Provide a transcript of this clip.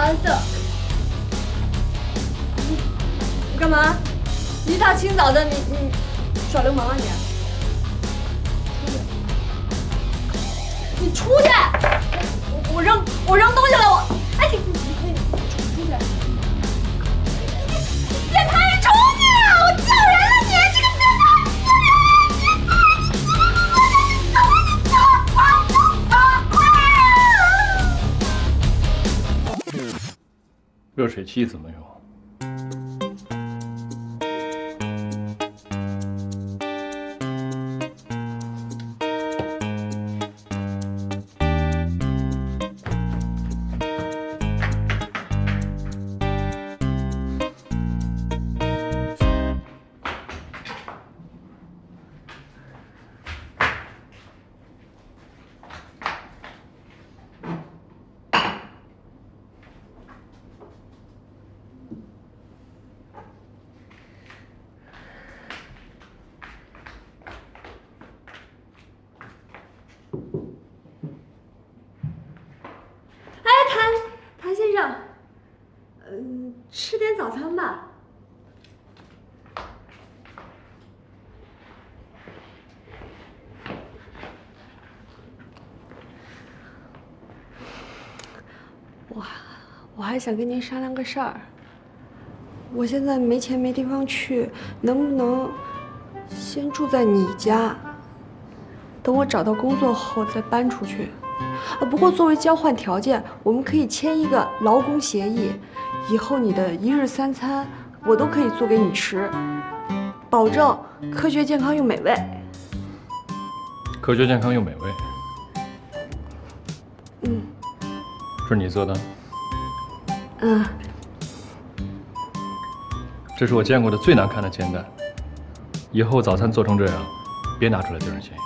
蓝色。你干嘛？一大清早的，你耍流氓啊你？你出去！我扔东西了，哎你出去！别拍你出去！我叫人了你这个笨蛋！热水器怎么用？谭先生，吃点早餐吧。我还想跟您商量个事儿。我现在没钱没地方去，能不能先住在你家？等我找到工作后再搬出去。不过作为交换条件，我们可以签一个劳工协议，以后你的一日三餐我都可以做给你吃，保证科学健康又美味。科学健康又美味。是你做的？这是我见过的最难看的煎蛋。以后早餐做成这样，别拿出来丢人现眼。